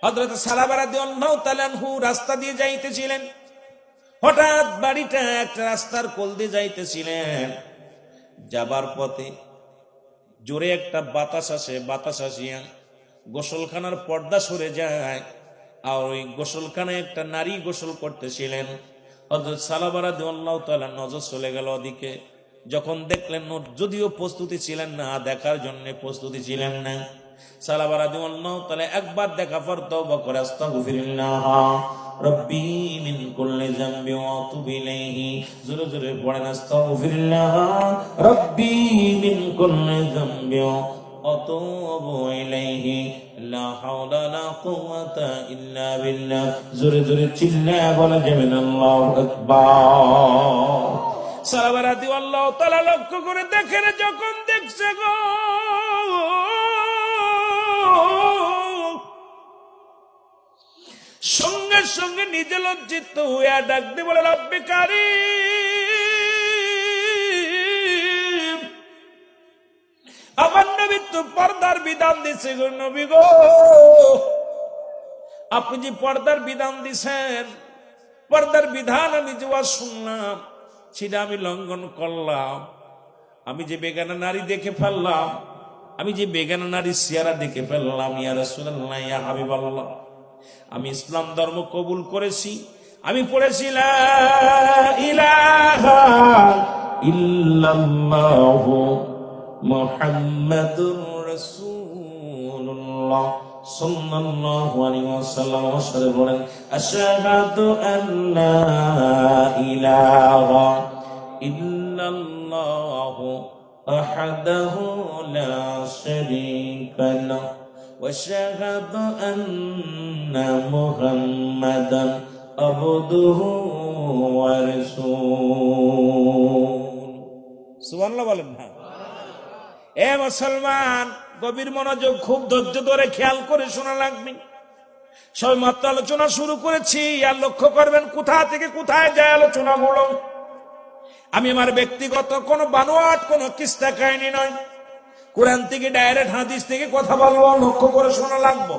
হযরত সালাবা রাদিয়াল্লাহু তাআলা আনহু রাস্তা দিয়ে যাইতেছিলেন, হঠাৎ বাড়িটা একটা রাস্তার কোল দিয়ে যাইতেছিলেন। যাবার পথে জোরে একটা বাতাস আসে, বাতাস আসিয়া গোসলখানার পর্দা সরে যায়, আর ওই গোসলখানায় একটা নারী গোসল করতেছিলেন। হযরত সালাবা রাদিয়াল্লাহু তাআলা নজর চলে গেল ওদিকে। যখন দেখলেন, যদিও প্রস্তুতি ছিলেন না, দেখার জন্য প্রস্তুতি ছিলেন না, সালাবা রাদিয়াল্লাহু তাআলা একবার দেখা পর তওবা করে আস্তাগফিরুল্লাহ রব্বি মিন কুল্লি যামবি ওয়া আতুবু ইলাইহি, জোরে জোরে পড়েন আস্তাগফিরুল্লাহ রব্বি মিন কুল্লি যামবি ওয়া আতুবু ইলাইহি, লা হাওলা লা কুওয়াতা ইল্লা বিল্লাহ। জোরে জোরে চিল্লায়া বলা যাবে না আল্লাহু আকবার। সাহাবা রাদিয়াল্লাহু তাআলা লক্ষ্য করে দেখেন, যখন দেখছে গো সঙ্গে সঙ্গে নিজে লজ্জিত হইয়া ডাক দিয়ে বলে, রব্বে কারীম, আমার নবী তো পর্দার বিধান দিছে গো নবী গো, আপনি যে পর্দার বিধান দিছেন, পর্দার বিধান আমি যে শুনলাম সেটা আমি লঙ্ঘন করলাম। আমি যে বেগানা নারী দেখে ফেললাম, আমি যে বেগানা নারী চেহারা দেখে ফেললাম, ইয়া রাসূলুল্লাহ ইয়া হাবিবাল্লাহ, আমি ইসলাম ধর্ম কবুল করেছি, আমি পড়েছি লা ইলাহা ইল্লাল্লাহু মুহাম্মাদুর রাসূলুল্লাহ সাল্লাল্লাহু আলাইহি ওয়াসাল্লাম। সাথে বলেন আশহাদু আল্লা ইলাহা ইল্লাল্লাহু ওয়াহদাহু লা শারীকা লাহু واشهد ان محمدا عبده ورسوله। সুবহানাল্লাহ বলেন না? এ মুসলমান, গভীর মনোযোগ, খুব ধৈর্য ধরে খেয়াল করে শোনা লাগবে। সবাই মাত্র আলোচনা শুরু করেছি, আর লক্ষ্য করবেন কোথা থেকে কোথায় যায় আলোচনাগুলো। আমি আমার ব্যক্তিগত কোনো বানোয়াট কোনো কিস্সা কাহিনী নয়, কোরআন থেকে ডাইরেক্ট হাদিস থেকে কথা বলবো, লক্ষ্য করে শোনা লাগবো।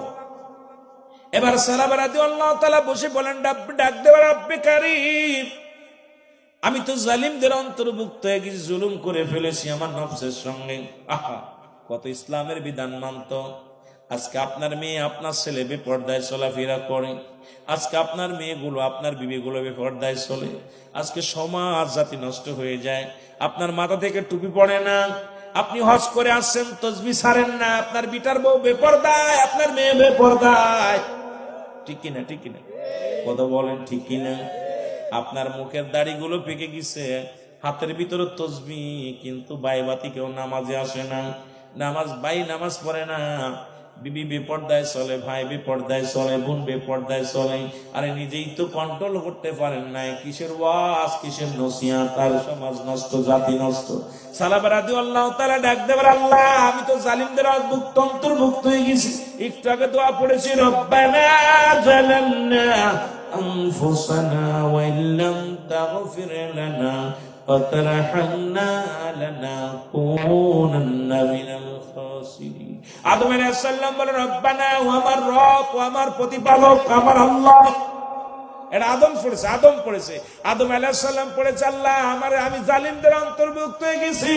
এবার সাহাবা রাদিয়াল্লাহু তাআলা বসে বলেন, ডাক দেওয়া রব্বে কারীম, আমি তো জালিমদের অন্তর্ভুক্ত হয়ে গেছি, জুলুম করে ফেলেছি আমার নফসের সঙ্গে। আহা, কত ইসলামের বিধান মানত। আজকে আপনার মেয়ে আপনার ছেলে বেপর্দায় চলাফেরা করে, আজকে আপনার মেয়েগুলো আপনার বিবিগুলো বেপর্দায় চলে, আজকে সমাজ জাতি নষ্ট হয়ে যায়। আপনার মাথা থেকে টুপি পড়ে না, আপনি হজ করে আসছেন, তসবিহ ছাড়েন না, আপনার বিটার বউ বেপরদায়, আপনার মেয়ে বেপরদায়। ঠিক কিনা? ঠিক কিনা? কথা বলেন ঠিক কিনা? আপনার মুখের দাড়িগুলো পেকে গেছে, হাতের ভিতরে তসবিহ, কিন্তু বাইবাতি কেউ নামাজে আসে না, নামাজ পড়ে না, বিবি বেপর্দায় চলে, ভাই বেপর্দায় চলে, বোন বেপর্দায় চলে। আরে নিজেই তো কন্ট্রোল করতে পারেন না, কিসের ওয়াজ, কিসের নসিহত? তার সমাজ নষ্ট, জাতি নষ্ট। সাহাবা রাদিয়াল্লাহু তাআলা ডাক দেবার, আল্লাহ আমি তো জালিমদের অন্তর্ভুক্ত হয়ে গেছি। একটু আগে দোয়া পড়েছি, রব্বানা জালামনা আনফুসানা ওয়া ইল্লাম তাগফির লানা ওয়া তারহামনা লানাকুনান্না মিনাল খাসিরিন। আদম আলাইহিস সালাম বলেন, রব্বানা, ও আমার রব, ও আমার প্রতিপালক, আমার আল্লাহ। এটা আদম পড়েছে। আদম আলাইহিস সালাম পড়েছে, আল্লাহ আমি জালিমদের অন্তর্ভুক্ত হয়ে গেছি,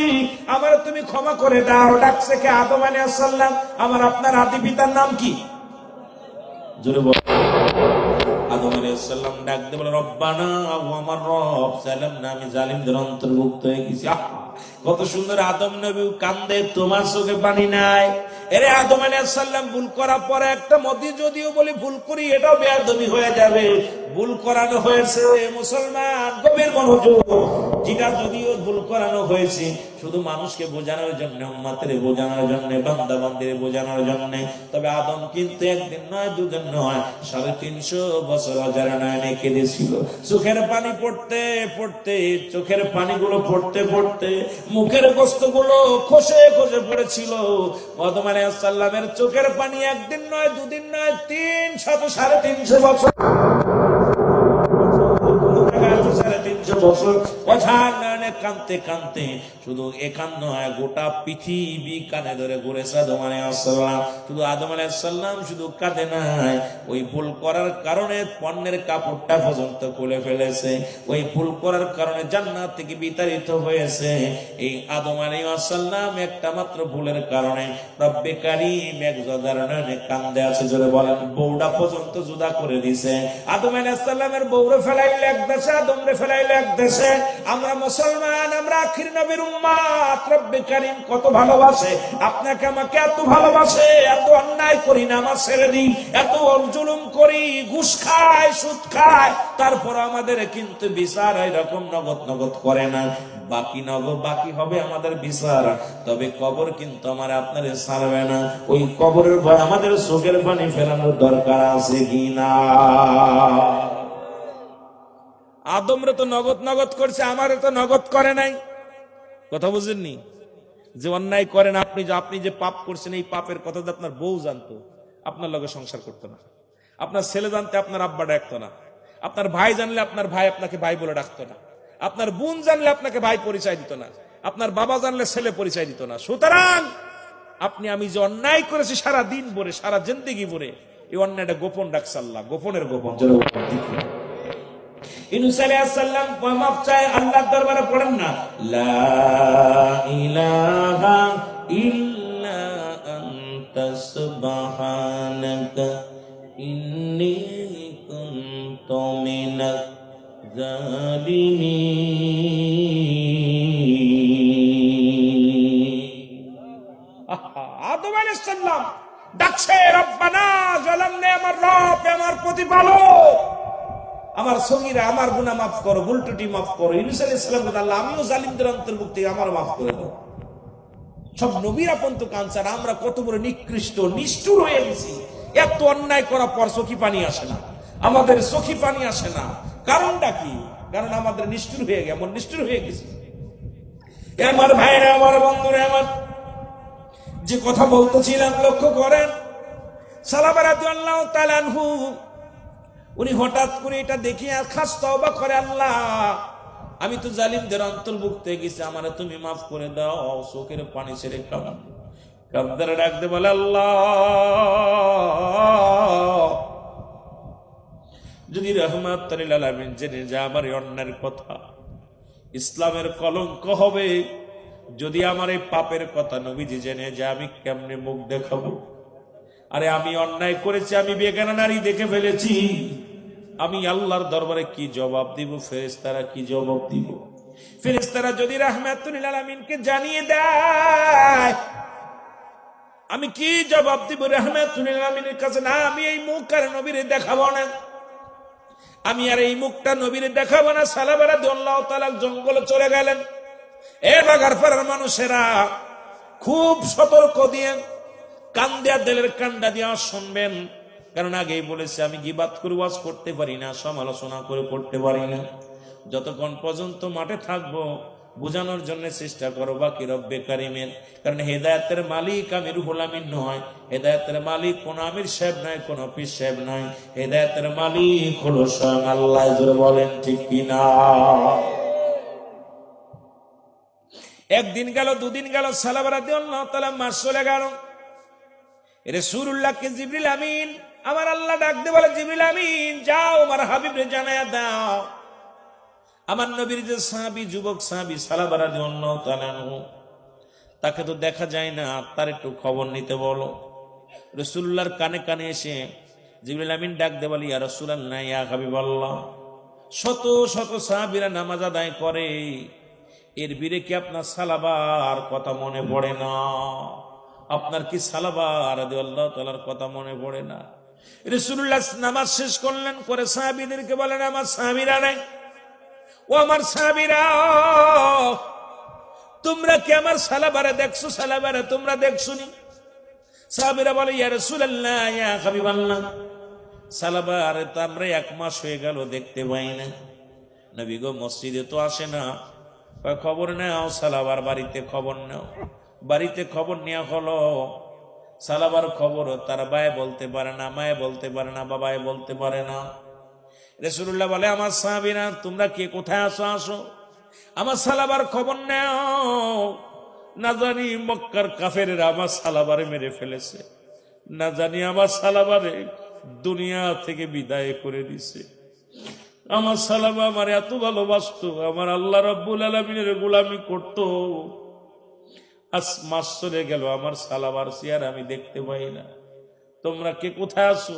আমার তুমি ক্ষমা করে দাও। ডাকছে কে? আদম আলাইহিস সালাম। আমার আপনার আদি পিতার নাম কি? জোরে বল। আদম আলাইহিস সালাম ডাক দিয়ে বলে, রব্বানা, ও আমার রব, সালামনা, আমি জালিমদের অন্তর্ভুক্ত হয়ে গেছি। কত সুন্দর! আদম নবী কান্দে, তোমার চোখে পানি নাই। এরে আদম আলাইহিস সালাম ভুল করার পরে একটা মদি যদিও বলি ভুল করি, এটাও বেয়াদবি হয়ে যাবে। ভুল করানো হয়েছে মুসলমান, গভীর মনোযোগ। যেটা যদিও ভুল করানো হয়েছে শুধু মানুষকে বোঝানোর জন্য, উম্মতের বোঝানোর জন্য, বান্দা বান্দির বোঝানোর জন্য। তবে আদম কিন্তু একদিন নয়, দুদিন নয়, 350 বছর অজানা নয়নে কেঁদেছিল। চোখের পানি পড়তে পড়তে, চোখের পানিগুলো পড়তে পড়তে মুখের গোস্তগুলো খসে খসে পড়েছিল। আদম আলাইহিস সালামের চোখের পানি একদিন নয়, দুদিন নয়, 300 350 বছর বছর অঝার নয়নে কাঁদতে কাঁদতে, শুধু একান নয় গোটা পৃথিবী কানে ধরে ঘুরেছে আদম আলাইহিস সালাম। শুধু আদম আলাইহিস সালাম শুধু কাঁদে নাই, ওই ভুল করার কারণে পণ্যের কাপড়টা পর্যন্ত খুলে ফেলেছে। ওই ভুল করার কারণে জান্নাত থেকে বিতাড়িত হয়েছে। এই আদম আলাইহিস সালাম একটা মাত্র ভুলের কারণে রব্বে কারীম এক জোদার নয়নে কান্দে আছে। জোরে বলেন, বউটা পর্যন্ত জুদা করে দিছে। আদম আলাইহিস সালামের বউরে ফেলাইল এক দেশে, আদমরে ফেলাইল এক দেশে। আমরা মুসলমান, আমরা আখির নবীর উম্মত। রব্বে কারীম কত ভালোবাসে আপনাকে, আমাকে এত ভালোবাসে, এত অন্যায় করি না আমার ছেড়ে দিই, এত জুলুম করি, ঘুষ খায়, সুদ খায়, তারপর আমাদের কিন্তু বিচার এরকম নগদ নগদ করে না। বাকি হবে আমাদের বিচার, তবে কবর কিন্তু আমার আপনারে ছাড়বে না। ওই কবরের ভয় আমাদের চোখের পানি ফেরানোর দরকার আছে কিনা? আদমরে তো নগদ নগদ করছে, আমারে তো নগদ করে নাই। কথা বুঝেননি? যে অন্যায় করেন আপনি, যে পাপ করছেন, এই পাপের কথা যদি আপনার বউ জানতো, আপনার লগে সংসার করতো না। আপনার ছেলে জানতে আপনার আব্বা ডাকতো না। আপনার ভাই জানলে আপনার ভাই আপনাকে ভাই বলে ডাকতো না। আপনার বোন জানলে আপনাকে ভাই পরিচয় দিত না। আপনার বাবা জানলে ছেলে পরিচয় দিত না। সুতরাং আপনি আমি যে অন্যায় করেছি সারা দিন ভরে, সারা জিন্দেগি ভরে, এই অন্যায়টা গোপন রাখছে আল্লাহ। গোপনের গোপন। ইউনূস আলাইহিস সালাম মাফ চায় আল্লাহর দরবারে, পড়েন না লা ইলাহা ইল্লা আনতা সুবহানাকা ইন্নী কুনতু মিনাজ জালিমিন। আদম আলাইহিস সালাম ডাকছে রব্বানা জালামনা, আমার রব, আমার প্রতিপালক, আমার সঙ্গীরা আমার গুনাহ মাফ করো, ভুল ত্রুটি মাফ করো। ইউনূস আলাইহিস সালাম বলেন, আল্লাহ আমিও জালিমদের অন্তর্ভুক্ত, আমার মাফ করে দাও। সব নবীরা পর্যন্ত কাঁদছেন, আমরা কত বড় নিকৃষ্ট নিষ্ঠুর হয়ে গেছি। এত অন্যায় করার পর চোখে পানি আসে না, আমাদের চোখে পানি আসে না। কারণটা কি? কারণ আমাদের নিষ্ঠুর হয়ে গেছে, এমন নিষ্ঠুর হয়ে গেছে। আমার ভাইরা, আমার বন্ধুরা, আমার যে কথা বলতেছিলাম লক্ষ্য করেন। সালাবা রাদিয়াল্লাহু তাআলা আনহু উনি হঠাৎ করে এটা দেখে আর খাস তওবা করে, আল্লাহ আমি তো জালিমদের অন্তর্ভুক্ত হয়ে গেছি, আমারে তুমি মাফ করে দাও। চোখের পানি ছেড়ে কাঁদতে ডাকতে বলে, আল্লাহ যদি রাহমাতুল লিল আলামিন জেনে যা আমার অন্যায়ের কথা, ইসলামের কলঙ্ক হবে। যদি আমার এই পাপের কথা নবীজি জেনে যে আমি কেমনে মুখ দেখাবো। আরে আমি অন্যায় করেছি, আমি বেগানা নারী দেখে ফেলেছি, আমি আল্লাহর দরবারে কি জবাব দিব? ফেরেশতারা কি জবাব দিব? ফেরেশতারা যদি রাহমাতুল লিল আলামিনকে জানিয়ে দেয়, আমি কি জবাব দিব রাহমাতুল লিল আলামিনের কাছে? না, আমি এই মুখ আর নবীরে দেখাবো না, আমি আর এই মুখটা নবীরে দেখাবো না। সালাবা রাদিয়াল্লাহু তাআলা জঙ্গলে চলে গেলেন। এ বাগারপাড়ার মানুষেরা খুব সতর্ক দিয়ে, কান দেয়া দিলের কান্ডা দিয়া শুনবেন। কারণ আগেই বলেছে আমি গীবাত করে ওয়াজ করতে পারি না, সমালোচনা করে করতে পারি না। যতক্ষণ পর্যন্ত মাঠে থাকবো বোঝানোর জন্য চেষ্টা করো বাকি রব্বে কারিমের। কারণ হেদায়েতের মালিক আমি রুহুল আমিন নয়, হেদায়েতের মালিক কোন আমির সাহেব নয়, কোন পীর সাহেব নয়, হেদায়েতের মালিক হলো স্বয়ং আল্লাহ। জোরে বলেন ঠিক কিনা? একদিন গেল, দুদিন গেল, সালাবা রাদিয়াল্লাহু তাআলা মাস চলে গেল। রাসূলুল্লাহকে জিবরিল আমিন আমার আল্লাহ ডাকতে বলে, জিবরিল আমিন যাও আমার হাবিবরে জানায়া দাও, আমার নবীর যে সাহাবী, যুবক সাহাবী সালাবা রাদিয়াল্লাহু তাআলা তাকে তো দেখা যায় না, তার একটু খবর নিতে বলো। রাসূলুল্লাহর কানে কানে এসে জিবরিল আমিন ডাকতে বলে, ইয়া রাসূলুল্লাহ, ইয়া হাবিবাল্লাহ, শত শত সাহাবীরা নামাজ আদায় করে, এর বীরে কি আপনার সালাবার কথা মনে পড়ে না? আপনার কি সালাবা রাদিয়াল্লাহু তাআলার কথা মনে পড়ে না? রাসূলুল্লাহ নামাজ শেষ করলেন, করে সাহাবীদেরকে বলেন, আমার সাহাবীরা নাই, ও আমার সাহাবীরা, তোমরা কি আমার সালাবারে দেখছো? সালাবারে তোমরা দেখছনি? সাহাবীরা বলে, ইয়া রাসূলুল্লাহ, ইয়া হাবিবাল্লাহ, সালাবারে তো আমরা 1 মাস হয়ে গেল দেখতে পাই না। নবী গো মসজিদে তো আসে না। খবর নেও, সালাবার বাড়িতে খবর নেও। বাড়িতে খবর নেওয়া হলো, সালাবার খবর তার ভাই বলতে পারে না, মায়ে বলতে পারে না, বাবাই বলতে পারে না। রাসূলুল্লাহ বলে, আমার সাহাবীরা তোমরা কে কোথায় আসো? আসো। আমার সালাবার খবর নেও, না জানি মক্কার কাফেরেরা আমার সালাবারে মেরে ফেলেছে, না জানি আমার সালাবারে দুনিয়া থেকে বিদায় করে দিছে। আমার সালাবা আমার এত ভালোবাসতো, আমার আল্লাহ রাব্বুল আলামিনের গোলামি করত। আজ মাস চলে গেল, আমার সালাবার চেয়ার আমি দেখতে পাই না। তোমরা কে কোথায় আছো?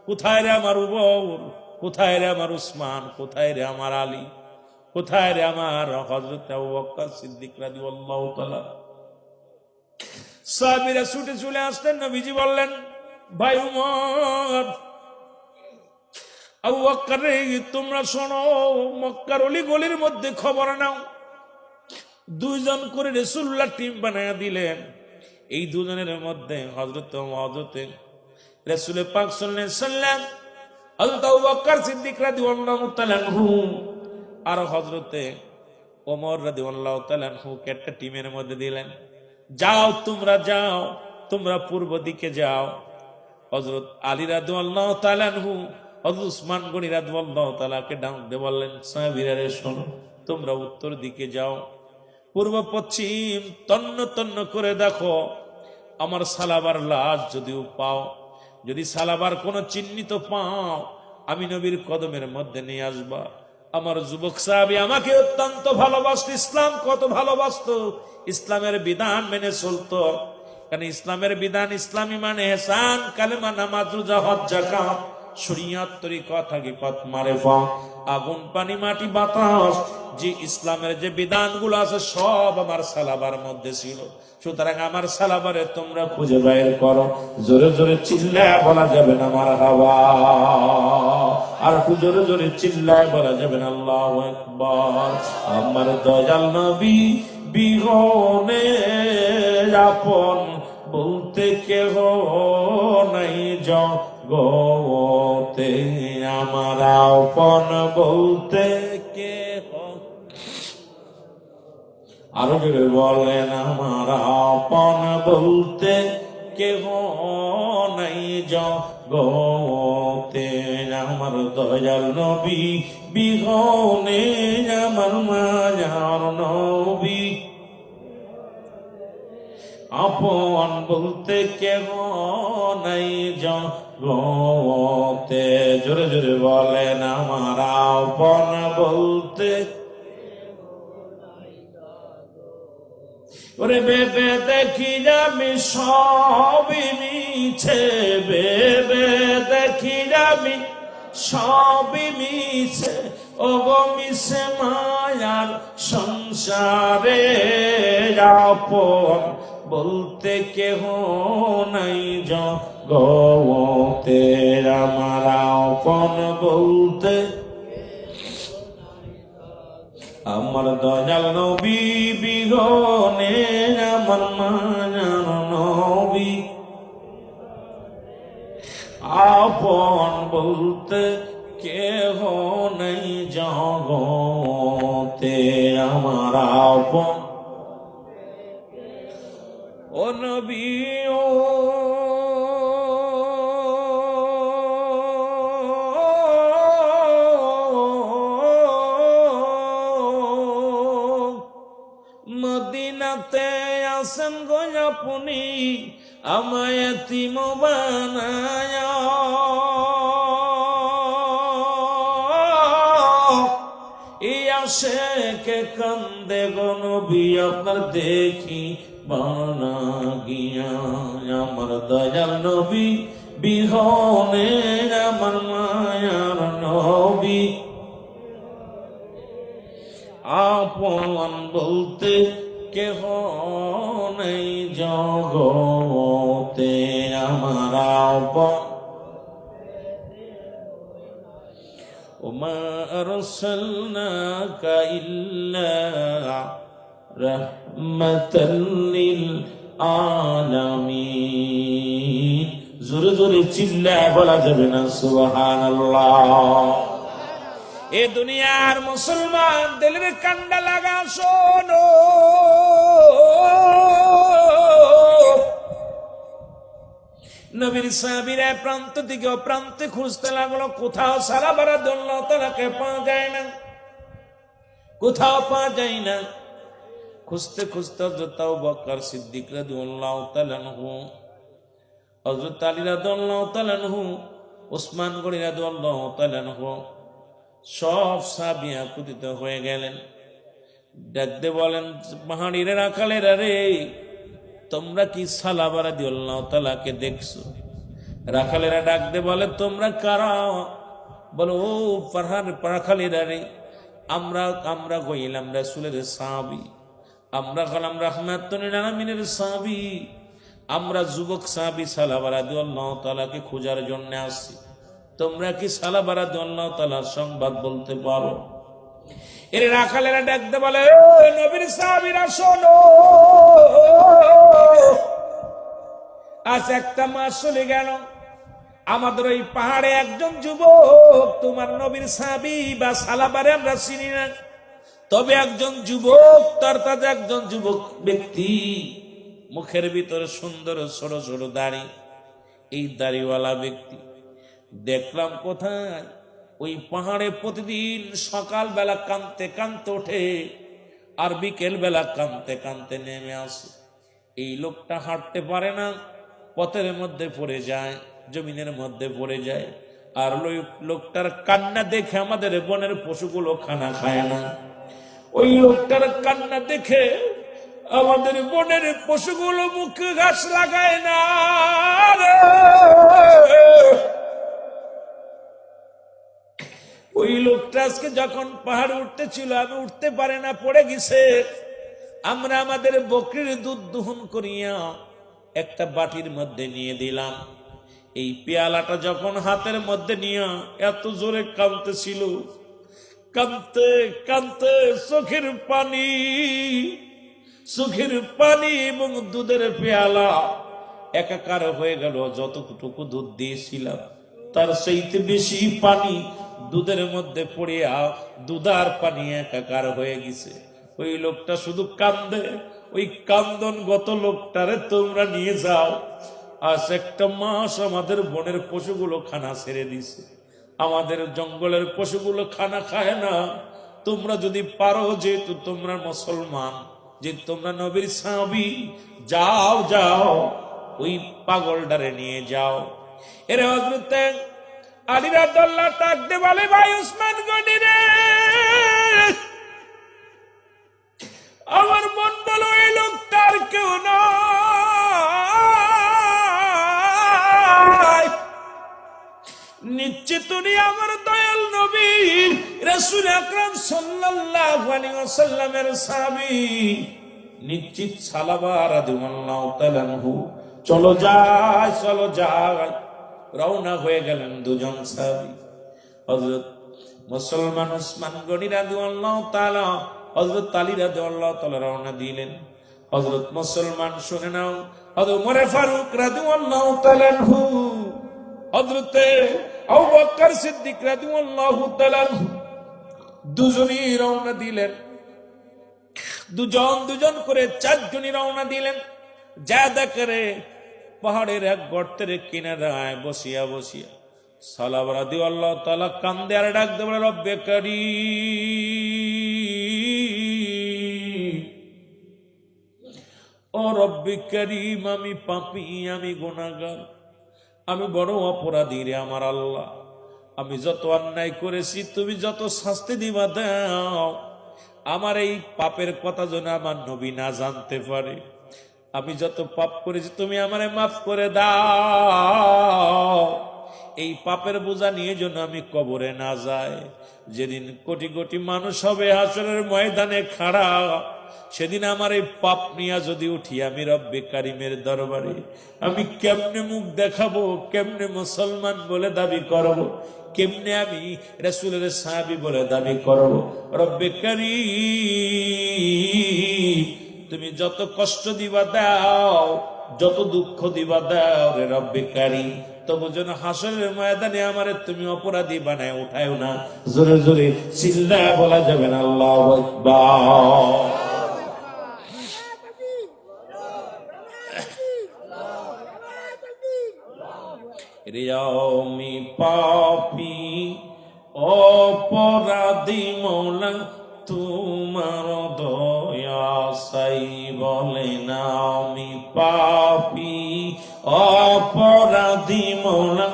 কোথায় রে আমার উমর? কোথায় রে আমার উসমান? কোথায় রে আমার আলী? কোথায় রে আমার হযরত আবু বকর সিদ্দিক রাদিয়াল্লাহু তাআলা? সাহাবীরা ছুটে চলে আসলেন। নবীজি বললেন, ভাই উমর, আবু বকর রে, তোমরা শোনো, মক্কার অলি গলির মধ্যে খবর নাও। দুইজন করে রাসূলুল্লাহ টিম বানায়া দিলেন। এই দুজনের মধ্যে হযরত রাসূল পাক সাল্লাল্লাহু আলাইহি সাল্লাম, হযরত আবু বকর সিদ্দিক রাদিয়াল্লাহু তাআলা আনহু আর হযরত ওমর রাদিয়াল্লাহু তাআলা আনহু কে একটা টিমের মধ্যে দিলেন। যাও, তোমরা যাও, তোমরা পূর্ব দিকে যাও। হযরত আলী রাদিয়াল্লাহু তাআলা আনহু হযরত উসমান গনি রাদিয়াল্লাহু তাআলাকে ডাক দিয়ে বললেন, সাহাবীরা রে শোনো, তোমরা উত্তর দিকে যাও, পূর্ব পশ্চিম তন্ন তন্ন করে দেখো, আমার সালাবার লাশ যদিও পাও, যদি সালাবার কোনো চিহ্নিত পাও, আমি নবীর কদমের মধ্যে নিয়ে আসবা। আমার যুবক সাহাবী আমাকে অত্যন্ত ভালোবাসতো, ইসলাম কত ভালোবাসতো, ইসলামের বিধান মেনে চলতো। কারণ ইসলামের বিধান, ইসলামী মানে ইহসান, কালেমা, নামাজ, রোজা, হজ, যাকাত, শরীয়ত, তরিকত, হাকিকত, মারেফত, আগুন, পানি, মাটি, বাতাস, যে ইসলামের যে বিধানগুলো আছে সব আমার সালাবার মধ্যে ছিল। সুতরাং আমার সালাবারে তোমরা খুঁজে বের করো। জোরে জোরে চিল্লায় বলা যাবে না মারহাবা, আর একটু জোরে জোরে চিল্লায় বলা যাবে না আল্লাহু আকবার। আমার দয়াল নবী বিহনে আপন বলতে কেহ নাই জগতে, আমার আপন বলতে কেহ, আরো জোরে বলেন, আমার আপন বলতে কেহ নাই জগতে, আমার দয়াল নবী বিহনে আমার মায়ার নবী আপন বলতে কেহ নাই জগতে। জোরে জোরে বলেন, আমার আপন বলতে। ওরে ভেবে দেখি আমি সবই মিছে, ভেবে দেখি আমি সবই মিছে, ওগো মিছে মায়ার সংসারে, আপন বলতে কেহ নাই জগতে, আমার আপন বলতে আমার দয়াল নবী বিহনে আমার মায়ার নবী আপন বলতে কেহ নাই জগতে, আমার আপন। ও নবী ও মদিনাতে আসেন গো আপনি, আমায় এতিম বানায়া, এই আশেকে কান্দে গো নবী আপনার দেখি বানা গিয়া, আমার দয়াল নবী বিহনে আমার মায়ার নবী আপন বলতে কেহ নেই জগতে, আমার আপন। ওমা আরসালনাকা ইল্লা রাহমাতাল লিল আলামিন। জোরে জোরে চিল্লায় বলা যাবে না সুবহানাল্লাহ। এ দুনিয়ার মুসলমান দিলের কান্ডা লাগা শোনো, নবীর সাহাবীরা প্রান্ত থেকে প্রান্তে খুঁজতে লাগলো, কোথাও সালাবার রাদিয়াল্লাহু তাআলাকে পাওয়া যায় না। কোথাও পাওয়া যায় না। খুঁজতে খুঁজতে হযরত আবু বকর সিদ্দিক রাদিয়াল্লাহু তাআলা আনহু, হযরত আলী রাদিয়াল্লাহু তাআলা আনহু, ওসমান গনি রাদিয়াল্লাহু তাআলা আনহু সব সাহাবী একত্রিত হয়ে গেলেন। ডাকতে বলেন, পাহাড়িরা রাখালেরা রে, তোমরা কি সালাবা রাদিয়াল্লাহু তাআলাকে দেখছো? রাখালেরা ডাকতে বলে, তোমরা কারা? বলো, ও রাখালেরা রে, আমরা গইলাম রাসূলের সাহাবী, আমরা হলাম রাহমাতুল লিল আলামিনের সাহাবী, আমরা যুবক সাহাবী সালাবা রাদিয়াল্লাহু তাআলাকে খোঁজার জন্য আসছি। তোমরা কি সালাবা রাদিয়াল্লাহু তাআলার সংবাদ বলতে পারো? এর রাখালেরা ডাকতে বলে, নবীর সাহাবীরা শোনো, আজ একটা মাস চলে গেল, আমাদের ওই পাহাড়ে একজন যুবক, তোমার নবীর সাহাবী বা সালাবারে আমরা চিনি না, তবে একজন যুবক, তার তাজা একজন যুবক ব্যক্তি, মুখের ভিতরে সুন্দর ছোট ছোট দাড়ি, এই দাড়িওয়ালা ব্যক্তি দেখলাম কোথায়? ওই পাহাড়ে প্রতিদিন সকাল বেলা কাঁদতে কাঁদতে ওঠে, আর বিকেল বেলা কাঁদতে কাঁদতে নেমে আসে। এই লোকটা হাঁটতে পারে না, পথের মধ্যে পড়ে যায়, জমিনের মধ্যে পড়ে যায়। আর লোকটার কান্না দেখে আমাদের বনের পশুগুলো খানা খায় না। ওই লোকটার কান্না দেখে আমাদের বনের পশুগুলো মুখে ঘাস লাগায় না। ওই লোকটা আজকে যখন পাহাড়ে উঠতেছিল, আমি উঠতে পারে না, পড়ে গেছে। আমরা আমাদের বকরির দুধ দহন করিয়া একটা বাটির মধ্যে নিয়ে দিলাম। এই পেয়ালাটা যখন হাতের মধ্যে নিয়ে এত জোরে কাঁদতেছিল, কাঁদতে কাঁদতে চোখের পানি এবং দুধের পেয়ালা একাকার হয়ে গেল। যতটুকু দুধ দিয়েছিলাম তার চাইতে বেশি পানি দুধের মধ্যে পড়িয়া দুধ আর পানি একাকার হয়ে গেছে। ওই লোকটা শুধু কান্দে। ওই কান্দন গত লোকটারে তোমরা নিয়ে যাও। আজ একটা মাস আমাদের বনের পশুগুলো খানা ছেড়ে দিছে, আমাদের জঙ্গলের পশুগুলো খানা খায় না। তোমরা যদি পারো, যেহেতু তোমরা মুসলমান, যে তোমরা নবীর সাহাবী, যাও যাও ওই পাগলটারে নিয়ে যাও। এর হযরত আলী রাদিয়াল্লাহু তাআলা বলে, ভাই ওসমান গনি রে, আমার মন বলো এই লোকটার কেউ নয়, নিশ্চিত উনি আমার দয়াল নবী রাসূল আকরাম সাল্লাল্লাহু আলাইহি ওয়াসাল্লামের সাহাবী, নিশ্চিত সালাবা রাদিয়াল্লাহু তাআলা আনহু। চলো যাই, চলো যাই। রওনা হয়ে গেলেন দুজন সাহাবী, হযরত মুসলমান ওসমান গনি রাদিয়াল্লাহু তাআলা, হযরত আলী রাদিয়াল্লাহু তাআলা রওনা দিলেন। হযরত মুসলমান শুনে নাও, হযরত ওমর ফারুক রাদিয়াল্লাহু তাআলা আনহু, হযরত আবু বকর সিদ্দিক রাদিয়াল্লাহু তাআলা আনহু দুজনই রওনা দিলেন। দুজন দুজন করে চারজনই রওনা দিলেন। জায়দা করে পাহাড়ের এক গর্তের কিনারায় বসিয়া বসিয়া সালাবা রাদিয়াল্লাহু তাআলা কান্দে আর ডাক দেবে, রব্বে কারীম, ও রব্বে কারীম, আমি পাপী, আমি গুনাহগার, আমি বড় অপরাধী রে আমার আল্লাহ। আমি যত অন্যায় করেছি তুমি যত শাস্তি দিবা দাও। আমার এই পাপের কথা যেন আমার নবী না জানতে পারে। আমি যত পাপ করেছি তুমি আমারে মাফ করে দাও। এই পাপের বোঝা নিয়ে যেন আমি কবরে না যাই। যেদিন কোটি কোটি মানুষ হবে হাসরের ময়দানে খাড়া, সেদিন আমার এই পাপ নিয়ে যদি উঠি আমি রব্বে কারিমের দরবারে, আমি কেমনে মুখ দেখাবো, কেমনে মুসলমান বলে দাবি করব, কেমনে আমি রাসূলের সাহাবী বলে দাবি করব। রব্বে কারীম, তুমি যত কষ্ট দিবা দাও, যত দুঃখ দিবা দাও রে রব্বে কারীম, তবু যেন হাসরের ময়দানে আমারে তুমি অপরাধী বানায় উঠায়ও না। জোরে জোরে চিল্লায় বলা যাবে না আল্লাহু আকবার। আমি পাপী অপরাধী মওলা, তোমার দয়া চাই, বলে না আমি পাপী অপরাধী মৌলা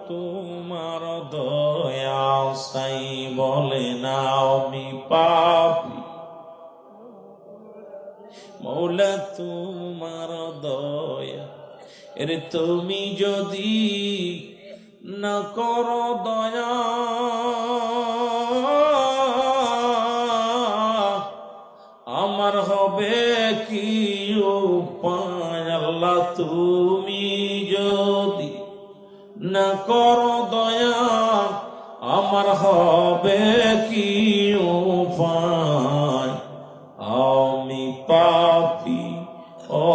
তোমার দয়া চাই, বলে না আমি পাপী মৌলা তোমার দয়া। এর তুমি যদি না করো দয়া, আমার হবে কি উপায়? আল্লাহ তুমি যদি না করো দয়া, আমার হবে কি উপায়? আমি পাপী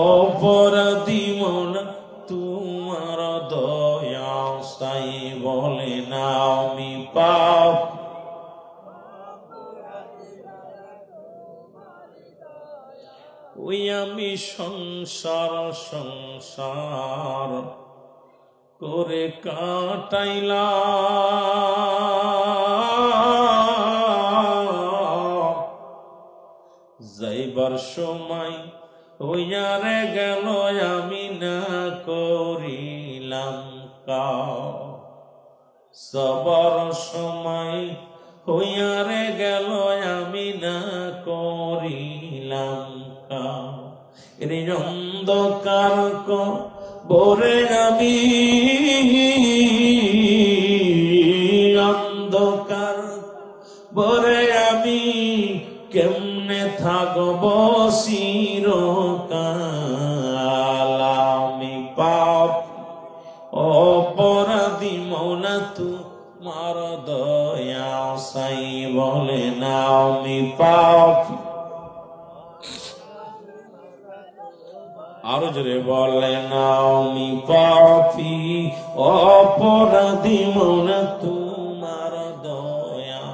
অপরাধী মৌলা তোমার দয়া চাই, বলে না আমি পাপী ওই আমি সংসার করে কাটাইলাম, যাইবার সময় হইয়ারে গেল আমি না করিলাম কাও। সবার সময় হইয়ারে গেল আমি না করিলাম কাও। এর অন্ধকার বরে আমি অন্ধকার বরে আমি কেমনে থাকব চিরকাল? আমি পাপী অপরাধী মৌলা তোমার দয়া চাই, বলে না আমি পাপী আরো জোরে বলে না আমি পাপী অপরাধী মৌলা তোমার দয়া।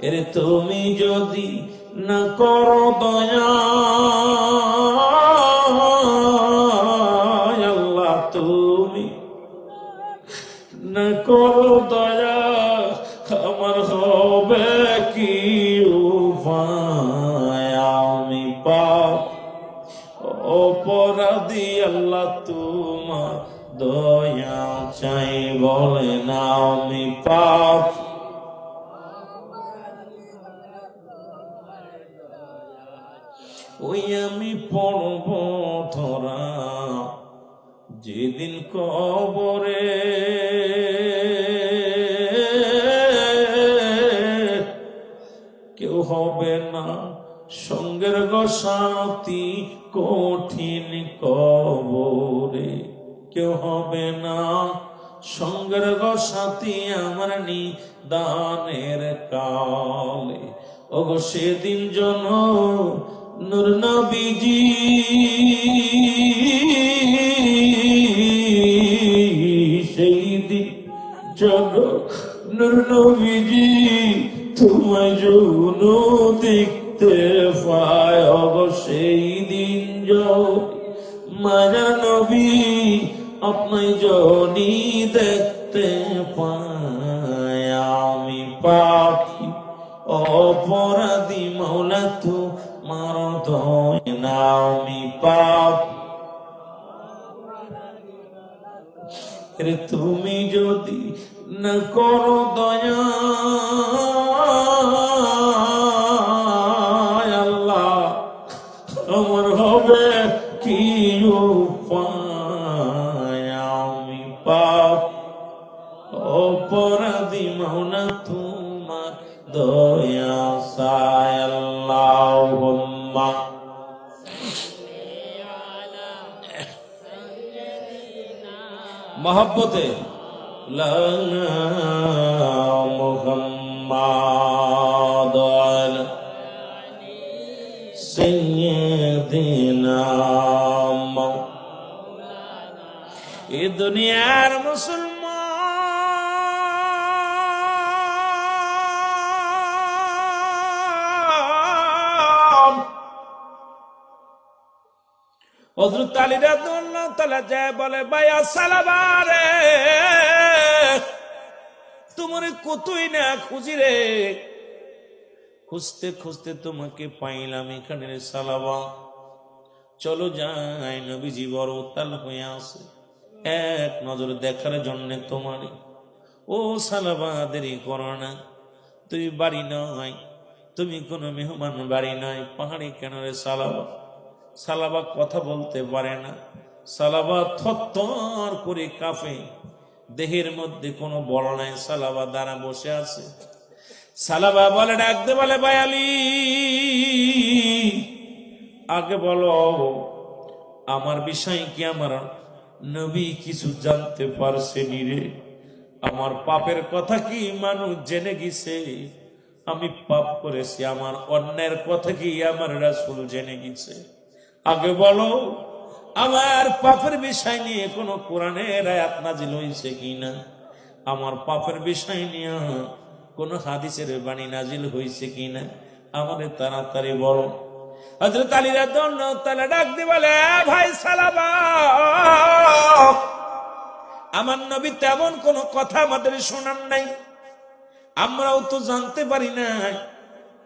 এর তুমি যদি না করো দয়া, আল্লাহ তুমি না করো দয়া, আমার হবে কি উপায়? আমি পাপী অপরাধী আল্লাহ তোমার দয়া চাই, বলে না আমি পাপী ওই আমি পড়ব ধরা যেদিন কবরে, কেউ হবে না সঙ্গের গোসাতি কঠিন কবরে, কেউ হবে না সঙ্গের গোসাতি আমার নিদানের কালে। ওগো সেদিন জন নূর নবীজি সেই দিন জন নূর নবীজি তোমায় যৌন দেখতে পায়। ওগো সেই দিন মায়া নবী আপনায় জনি দেখতে পায়। আমি পাপী অপরাধী মৌলা তোমার দয়া না আমি পাপী তুমি যদি না করো দয়া, আল্লাহ আমার হবে কি উপায়? আমি পাপী অপরাধী মৌলা তোমার দয়া চাই। আল্লাহুম্মা মহব্বতে মুহাম্মাদ সাইয়্যিদিনা এ দুনিয়ার মুসলমান হযরত আলী রাদিয়াল্লাহু তাআলা যায় বলে ভাই আসসালামু তোমারে কতই না খুঁজি রে, খুঁজতে খুঁজতে তোমাকে পাইলাম এখানে রে সালাবা। চলো যাই, নবীজি বড় উত্তাল হয়ে আসে, এক নজর দেখার জন্য তোমারে। ও সালাবা, দেরি করো না, তুমি বাড়ি নয়, তুমি কোনো মেহমান বাড়ি নয়, পাহাড়ি কেন রে সালাবা? সালাবা কথা বলতে পারে না, সালাবা থরথর করে কাঁপে, দেহের মধ্যে কোনো বল নাই, সালাবা দাঁড়া বসে আছে। সালাবা বলে, ডাকতে বলে, বায়ালি আগে বলো আমার বিষয় কি, আমার নবী কিছু জানতে পারছে রে? আমার পাপের কথা কি মানুষ জেনে গেছে? আমি পাপ করেছি, আমার অন্যের কথা কি আমার রাসূল জেনে গেছে? আগে বলো আমার পাপের বিষয় নিয়ে কোনো কোরআনের আয়াত নাজিল হয়েছে কিনা, আমার পাপের বিষয় নিয়ে কোন হাদিসের বাণী নাজিল হয়েছে কিনা, আমাদের তাড়াতাড়ি বলো। হযরত আলী রাদিয়াল্লাহু তাআলা ডাক দিয়ে বলে, ভাই সালাবা, আমার নবী তেমন কোন কথা আমাদের শোনান নাই, আমরাও তো জানতে পারি না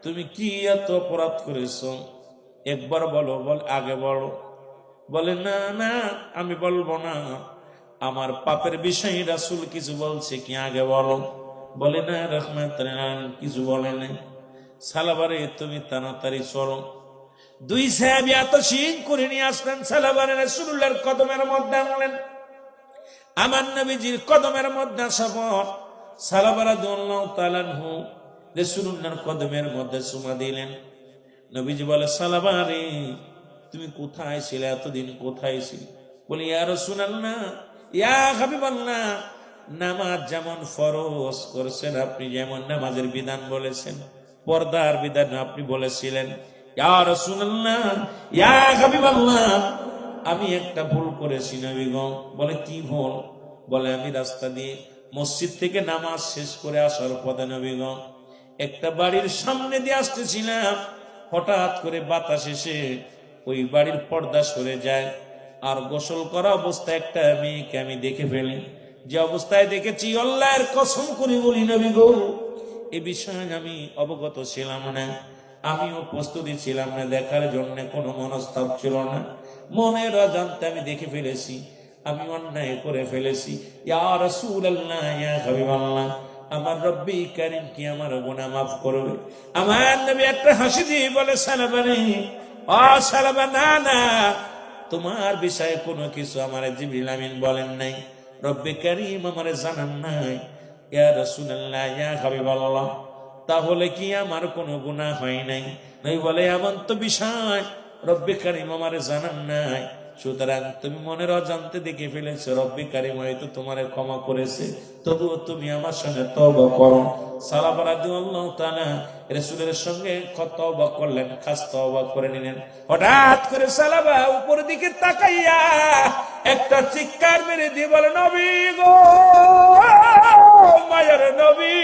তুমি কি এত অপরাধ করেছো, একবার বলো, বল আগে বলো। বলে, না না আমি বলবো না, আমার পাপের বিষয়ে রাসূল কিছু বলছে কি, আগে বলো। বলে, না রাহমাতুল কিছু বলে নাই। সালাবারে তুমি তাড়াতাড়ি চলো। দুই সাহাবী এত সিং করে নিয়ে আসলেন, সালাবারে রাসূলুল্লাহর কদমের মধ্যে আনলেন। আমার নবীজির কদমের মধ্যে আসার পর সালাবা রাদিয়াল্লাহু তাআলা আনহু রাসূলুল্লাহর কদমের মধ্যে চুমা দিলেন। নবীজি বলে, সালাবা রে তুমি কোথায় ছিলে, এতদিন কোথায় ছিলে? বলি, ইয়া রাসূলুল্লাহ, ইয়া হাবিবাল্লাহ, নামাজ যেমন ফরজ করেছেন আপনি, যেমন নামাজের বিধান বলেছেন, পর্দার বিধান আপনি বলেছিলেন, ইয়া রাসূলুল্লাহ, ইয়া হাবিবাল্লাহ, আমি একটা ভুল করেছি নবী গো। বলে, কি ভুল? বলে, আমি রাস্তা দিয়ে মসজিদ থেকে নামাজ শেষ করে আসার পথে নবী গো একটা বাড়ির সামনে দিয়ে আসতেছিলাম, হঠাৎ করে বাতাস এসে ওই বাড়ির পর্দা সরে যায়, আর গোসল করা অবস্থায় একটা মেয়েকে আমি দেখে ফেলি। যে অবস্থায় দেখেছি, আল্লাহর কসম করে বলি নবী গো, এ বিষয়ে আমি অবগত ছিলাম না, আমিও প্রস্তুতি ছিলাম না, দেখার জন্য কোনো মনস্তাপ ছিল না, মনের অজান্তে আমি দেখে ফেলেছি, আমি অন্যায় করে ফেলেছি। ইয়া রাসূলুল্লাহ, ইয়া হাবিবাল্লাহ, আমার রব্বি কারীম কি আমার গুনাহ মাফ করবে? আমার নবী একটা হাসি দিয়ে বলে, সালাবা রে, ও সালাবা, না না, তোমার বিষয়ে কোনো কিছু আমার জিবরিল আমিন বলেন নাই, রব্বি কারীম আমারে জানান নাই। ইয়া রাসূলুল্লাহ, ইয়া হাবিবাল্লাহ, তাহলে কি আমার কোনো গুনাহ হয় নাই? নবী বলে, এমন তো বিষয় রব্বি কারীম আমারে জানান নাই, সুতরাং তুমি মনের অজান্তে দেখে ফেলেছো, রব্বি কারীম হয়তো তোমারে ক্ষমা করেছে, তবুও তুমি আমার সঙ্গে তওবা করো। সালাবা রাদিয়াল্লাহু তাআলা রাসূলের সঙ্গে তওবা করলেন, খাস তওবা করে নিলেন। হঠাৎ করে সালাবা উপরের দিকে তাকাইয়া একটা চিৎকার মেরে দিয়ে বলে, নবী গো, মায়ের নবী,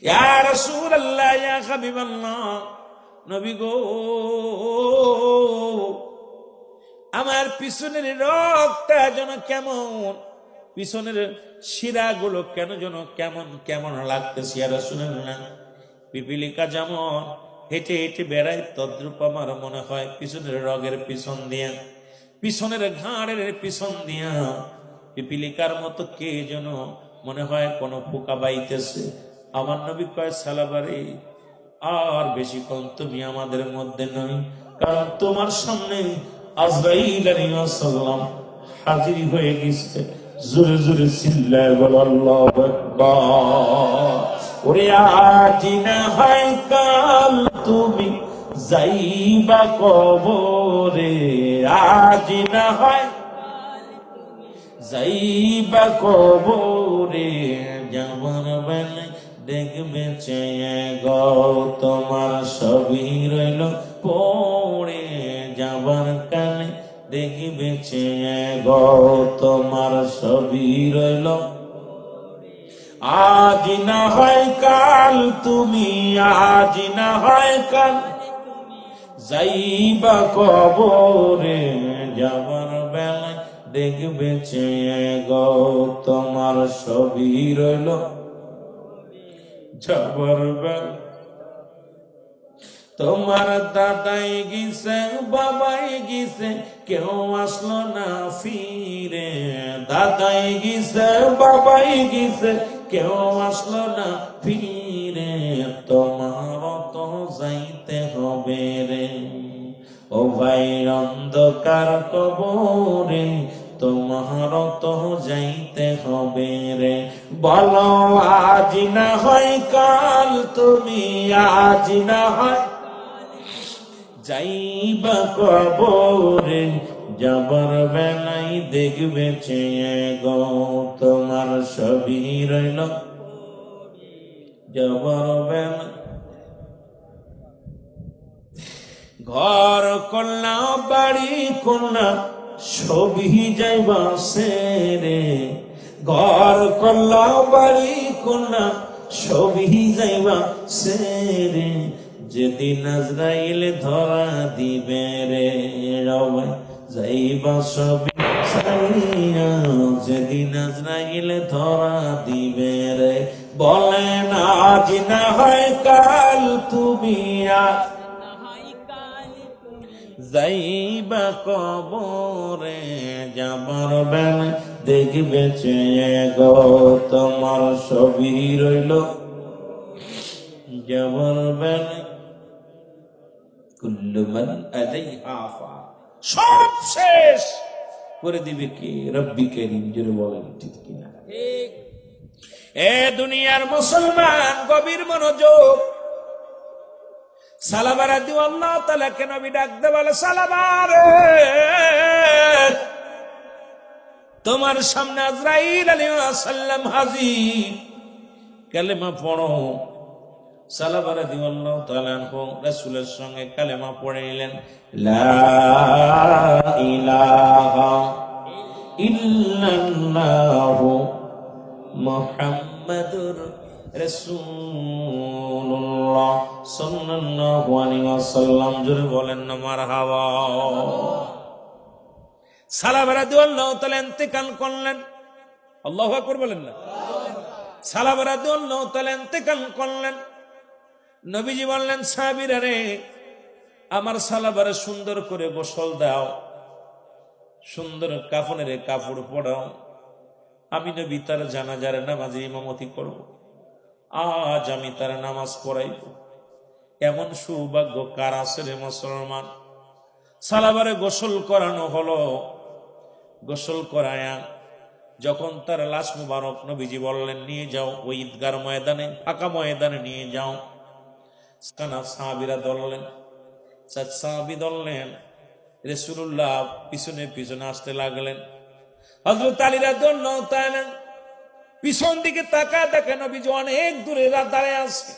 ইয়া রাসূলুল্লাহ, ইয়া হাবিবাল্লাহ, নবী গো, আমার পিছনের রক্তটা যেন কেমন, পিছনের শিরাগুলো কেন যেন কেমন কেমন লাগতেছে। ইয়া রাসূলুল্লাহ, পিপিলিকা যেমন হেঁটে হেঁটে বেড়ায়, তদ্রূপ আমার মনে হয় পিছনের রগের পিছন দিয়া, পিছনের ঘাড়ের পিছন দিয়া পিপিলিকার মতো কে যেন মনে হয় কোন পোকা বাইতেছে। আমার নবী কয়, সালাবারে আর বেশিক্ষণ তুমি আমাদের মধ্যে নই, কারণ তোমার সামনে আজরাইল আলাইহিস সালাম হাজির হয়ে গেছে। জোরে জোরে চিল্লায় বল, আল্লাহু আকবার। ওরে আজ না হয় কাল তুমি যাইবা কবরে, আজ না হয় যাইবা কবরে, যাবার বেলায় দেখবে চেয়ে গো, তোমার ছবি রইল পড়ে, যাবার কালে দেখবে চেয়ে গো, তোমার ছবি রইল। আজ না হয় কাল তুমি, আজ না হয় কাল যাইবা কবরে, যাবার বেলায় দেখবে চেয়ে গো, তোমার ছবি রইল। যাবার বেলা তোমার দাদাই গিয়েছে বাবাই গিয়েছে কেউ আসলো না ফিরে, দাদাই গিয়েছে বাবাই গিয়েছে কেউ আসলো না ফিরে, তোমার তো যাইতে হবে রে ও ভাই অন্ধকার কবরে, তোমার তো যাইতে হবে রে। বলো আজ না হয় কাল, তুমি আজ না হয় যাইবা কবরে, যাবার বেলাই দেখবে চেয়ে গো তোমার ছবি রইল যাবার বেলা। ঘর করলা বাড়ি করলা ছবি যাইবা সেরে, ঘর করলা বাড়ি করলা ছবি যাইবা সেরে, যেদিন আজরাইল ধরা দিবে রে রবে যাইবা সবই সাইয়া, যেদিন আজরাইল ধরা দিবে রে। বলেন আজ না হয় কাল, তুমি আজ যাইবা কবরে, যাবার বেলা দেখবে চেয়ে গো তোমার ছবি রইল যাবার বেলা। কুল্লু মান আলাইহা ফান, সব শেষ করে দিবে কে? রব্বি কারীম। জোরে বলেন ঠিক কিনা? ঠিক। এ দুনিয়ার মুসলমান গভীর মনোযোগ। সালাবা রাদিয়াল্লাহু তাআলা কে নবী ডাকতে বলে, সালাবা রে তোমার সামনে আজরাইল আলাইহিস সালাম হাজির, কালেমা পড়ো। সালাবা রাদিয়াল্লাহু তাআলা আনহু রাসূলের সঙ্গে কালেমা পড়ে নিলেন, লা ইলাহা ইল্লাল্লাহু মুহাম্মাদুর রাসূলুল্লাহ সাল্লাল্লাহু আলাইহি ওয়াসাল্লাম। জোরে বলেন না মারহাবা। সালাবা রাদিয়াল্লাহু তাআলা ইন্তেকাল করলেন। আল্লাহু আকবার বলেন না। সালাবা রাদিয়াল্লাহু তাআলা ইন্তেকাল করলেন। নবীজি বললেন, সাহাবীরা রে আমার সালাবারে সুন্দর করে গোসল দাও, সুন্দর কাফনের কাপড় পরাও, আমি নবী তার জানাজার নামাজে ইমামতি করব, আজ আমি তার নামাজ পড়াইব। এমন সৌভাগ্য কার আছে রে মুসলমান? সালাবারে গোসল করানো হলো। গোসল করায়া যখন তার লাশ মুবারক নবীজি বললেন নিয়ে যাও ওই ঈদগার ময়দানে, ফাঁকা ময়দানে নিয়ে যাও। সাহাবীরা দললেন, সাহাবী দললেন, রাসূলুল্লাহ পিছনে পিছনে আসতে লাগলেন। হযরত আলী রাদিয়াল্লাহু তাআলা পিছন দিকে তাকায় দেখেন নবীজি অনেক দূরে দাঁড়ায় আছে।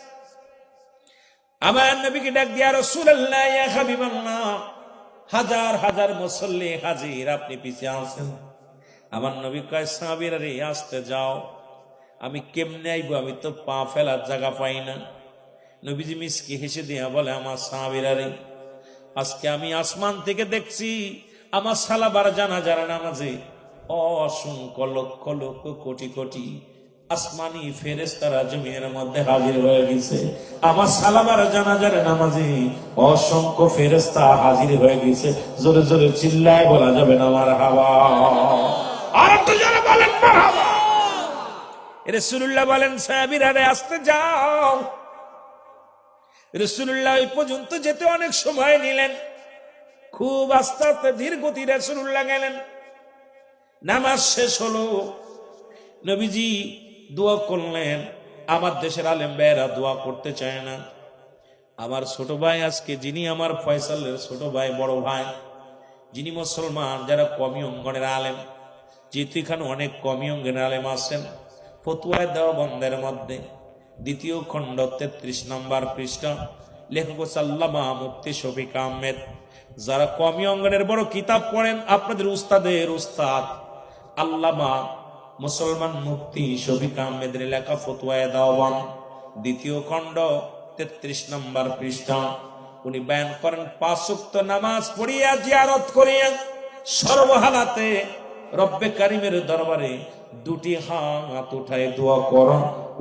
আমার নবীকে ডাক দিয়া, রাসূলুল্লাহ ইয়া হাবিবাল্লাহ, হাজার হাজার মুসল্লি হাজির, আপনি পিছে আছেন। আমার নবী কয়, সাহাবীরা রে আসতে যাও, আমি কেমনে আইব, আমি তো পা ফেলার জায়গা পাই না। নবীজি মিসকি হেসে দিয়া বলে, আমার সাহাবীরা রে আজকে আমি আসমান থেকে দেখছি আমার সালাবার জানাজার নামাজে অসংখ্য লক্ষ লক্ষ কোটি কোটি আসমানি ফেরেশতারা জমিনের মধ্যে হাজির হয়ে গেছে। আমার সালাবার জানাজার নামাজে অসংখ্য ফেরেশতা হাজির হয়ে গেছে। জোরে জোরে চিল্লায় বলা যাবে না মারহাবা। আর একটু জোরে বলেন মারহাবা। রাসূলুল্লাহ বলেন, সাহাবীরা রে আসতে যাও। রাসূলুল্লাহ ওই পর্যন্ত যেতে অনেক সময় নিলেন। খুব আস্তে আস্তে ধীর গতি রাসূলুল্লাহ গেলেন। নামাজ শেষ হলো। নবীজি দোয়া করলেন। আমার দেশের আলেম ভাইয়েরা দোয়া করতে চায় না। আমার ছোট ভাই আজকে, যিনি আমার ফয়সালের ছোট ভাই, বড় ভাই, যিনি মুসলমান, যারা কমি অঙ্গনের আলেম, যেহেতু এখানে অনেক কমি অঙ্গনের আলেম আছেন, ফতুয়ায় দেওবন্দের মধ্যে ২য় খণ্ড ৩৩ নম্বর পৃষ্ঠা, লেখক আল্লামা মুফতি শফিক আহমেদ। যারা কমি অঙ্গনের বড় কিতাব পড়েন, আপনাদের উস্তাদের উস্তাদ আল্লামা মুসলমান মুফতি শফিক আহমেদের লেখা ফতুয়ায়ে দেওবন্দ ২য় খণ্ড ৩৩ নম্বর পৃষ্ঠা। উনি বয়ান করেন, ৫ ওয়াক্ত নামাজ পড়িয়া জিয়ারত করিয়া সর্বহালাতে রব্বে কারিমের দরবারে দুটি হাত উঠায় দোয়া করা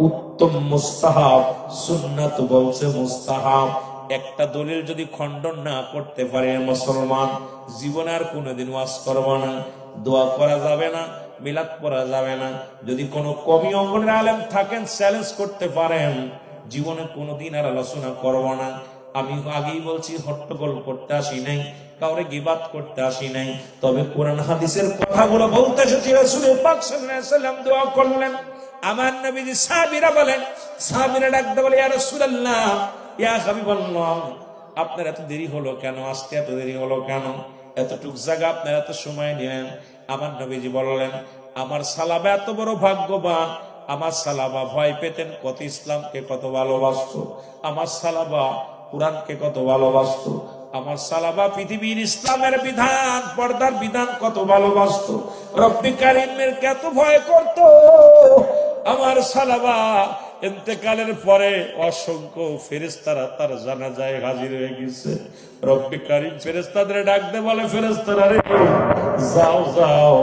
উত্তম মুস্তাহাব, সুন্নাত বলছে মুস্তাহাব। একটা দলিল যদি খণ্ডন না করতে পারে মুসলমান, জীবনে আর কোনোদিন ওয়াজ করব না, দোয়া করা যাবে না, মিলাদ পড়া যাবে না। যদি কোনো কবি অঙ্গনের আলেম থাকেন চ্যালেঞ্জ করতে পারেন, জীবনে কোনোদিন আর আলোচনা করব না। আমি আগেই বলছি, হট্টগোল করতে আসি নাই, কাউরে গিবাত করতে আসি নাই, তবে কোরআন হাদিসের কথাগুলো বলতে এসেছি। রাসূল পাক সাল্লাল্লাহু আলাইহি ওয়াসাল্লাম দোয়া করলেন, আমার নবীজি সাহাবীরা বলেন, সাহাবীরা ডাকতে বলে, ইয়া রাসূলুল্লাহ, ইয়া হাবিবাল্লাহ, আপনার এত দেরি হলো কেন? আসতে এত দেরি হলো কেন? এতটুক জায়গা আপনার এত সময় নিলেন? আমার নবীজি বললেন, আমার সালাবা এত বড় ভাগ্যবান, আমার সালাবা ভয় পেতেন কত, ইসলামকে কত ভালোবাসতো, আমার সালাবা কুরআনকে কত ভালোবাসতো, আমার সালাবা পৃথিবীর ইসলামের বিধান, পর্দার বিধান কত ভালোবাসতো, রব্বি কারীমের কত ভয় করত। আমার সালাবা ইন্তেকালের পরে অসংখ্য ফেরেশতারা তার জানাজায় হাজির হয়ে গেছে। রব্বি কারীম ফেরেশতাদের ডাক দে বলে, ফেরেশতারা রে, যাও যাও,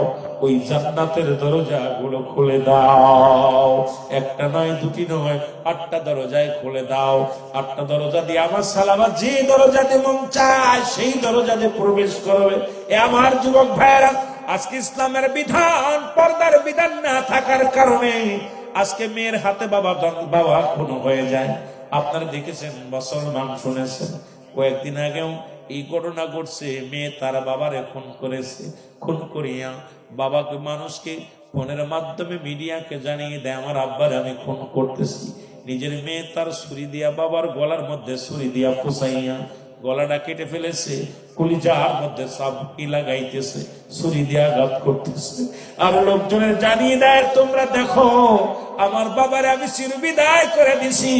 ওই জান্নাতের দরজা গুলো খুলে দাও। একটা নয়, দুটি নয়, 8টা দরজায় খুলে দাও। 8টা দরজা দিয়ে আমার সালাবা যে দরজাতে মন চায় সেই দরজাতে প্রবেশ করবে। এ আমার যুবক ভাইরা, আজকে ইসলামের বিধান, পর্দার বিধান না থাকার কারণে আজকে মেয়ের হাতে বাবা খুন হয়ে যায়। আপনারা দেখেছেন, মুসলমান শুনেছেন, কয়েকদিন আগেও এই ঘটনা ঘটছে। মেয়ে তার বাবারে খুন করেছে। খুন করিয়া বাবাকে, মানুষকে ফোনের মাধ্যমে মিডিয়াকে জানিয়ে দেয়, আমার আব্বার আমি খুন করতেছি। নিজের মেয়ে তার ছুরি দিয়া বাবার গলার মধ্যে ছুরি দিয়া ফুসাইয়া গলাটা কেটে ফেলেছে, কলিজার মধ্যে সাবকি লাগাইতেছে, ছুরি দিয়ে আঘাত করতেছে। আর লোকজনের জানিয়ে দেয়, তোমরা দেখো আমার বাবারে আমি চিরবিদায় করে দিছি।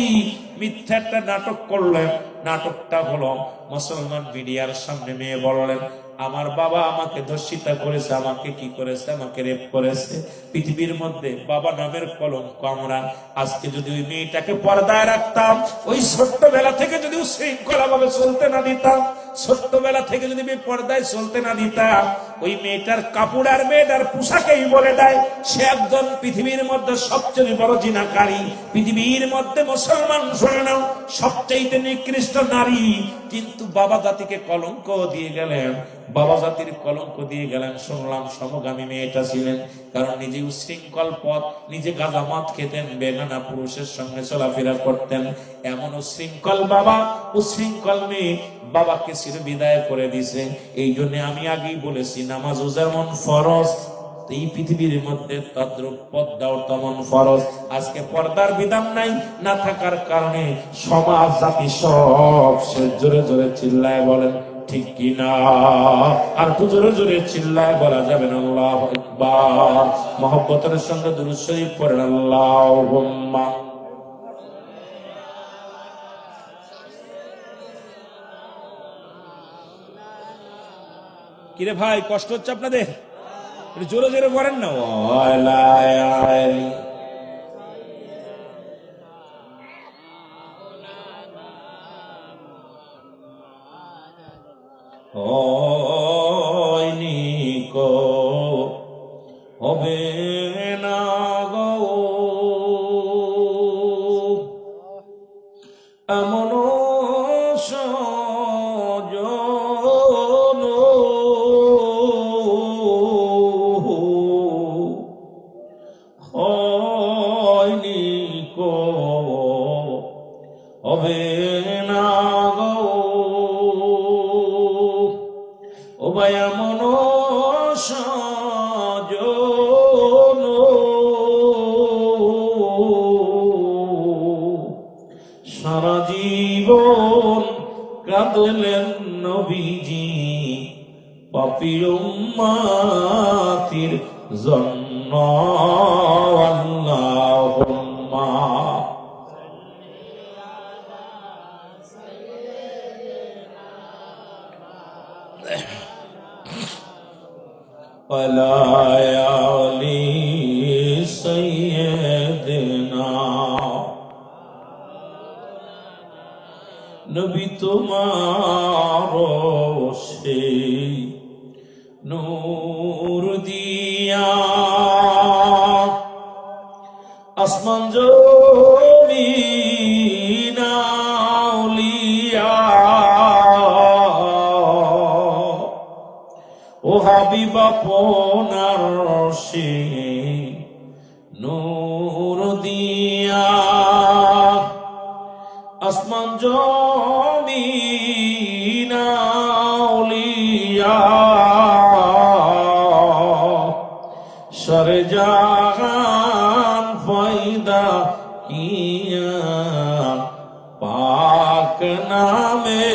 মিথ্যা একটা নাটক করলেন। নাটকটা হলো, মুসলমান মিডিয়ার সামনে মেয়ে বললেন, আমার বাবা আমাকে ধর্ষিতা করেছে, আমাকে কি করেছে, আমাকে রেপ করেছে। পৃথিবীর মধ্যে বাবা নামের কলঙ্ক আমরা। আজকে যদি ওই মেয়েটাকে পর্দায় রাখতাম, ওই ছোট্টবেলা থেকে যদি শৃঙ্খলা ভাবে চলতে না দিতাম, ছোট্টবেলা থেকে যদি পর্দায় চলতে না দিতাম, ওই মেয়েটার কাপড় আর মেয়েটার পোশাকেই বলে দেয় সে একজন পৃথিবীর মধ্যে সবচেয়ে বড় জিনাকারী। পৃথিবীর মধ্যে মুসলমান শুনে নাও, সবচেয়ে নিকৃষ্ট নারী। কিন্তু বাবা জাতিকে কলঙ্ক দিয়ে গেলেন, বাবা জাতির কলঙ্ক দিয়ে গেলেন। শুনলাম সমগামী মেয়েটা ছিলেন, কারণ নিজে উশৃঙ্খল পথ, নিজে গাঁজা মদ খেতেন, বেগানা পুরুষের সঙ্গে চলাফেরা করতেন। এমন উশৃঙ্খল বাবা, উশৃঙ্খল মেয়ে বাবাকে চির বিদায় করে দিছে। এই জন্য আমি আগেই বলেছি, নামাজও যেমন ফরজ, এই পৃথিবীর মধ্যে তদ্রূপ পর্দাও তেমন ফরজ। আজকে পর্দার বিধান নাই, না থাকার কারণে সমাজ জাতি সব সে জোরে জোরে চিল্লায় বলেন ঠিক কিনা? আর তো জোরে জোরে চিল্লায় বলা যাবে না আল্লাহু আকবার। মহব্বতের সঙ্গে দুরূদ শরীফ পড়েন, আল্লাহুম্মা। কিরে ভাই, কষ্ট হচ্ছে আপনাদের? জোরে জোরে করেন না। হবে না গো এমন সজন, হয়নি কো হবে না গো ও ভাই এমন সজন, সারা জীবন কাঁদলেন নবীজি পাপী উম্মতির জন্য। আল্লাহুম্মা ওয়ালা আলি সাইয়্যিদিনা। নবী তোমার সেই নূর দিয়া আসমান জমিন আউলিয়া ও হাবিব আপনার রশি নূর দিয়া আসমান জমিন আউলিয়া সরজাহান ফয়দা কিয়া পাক নামে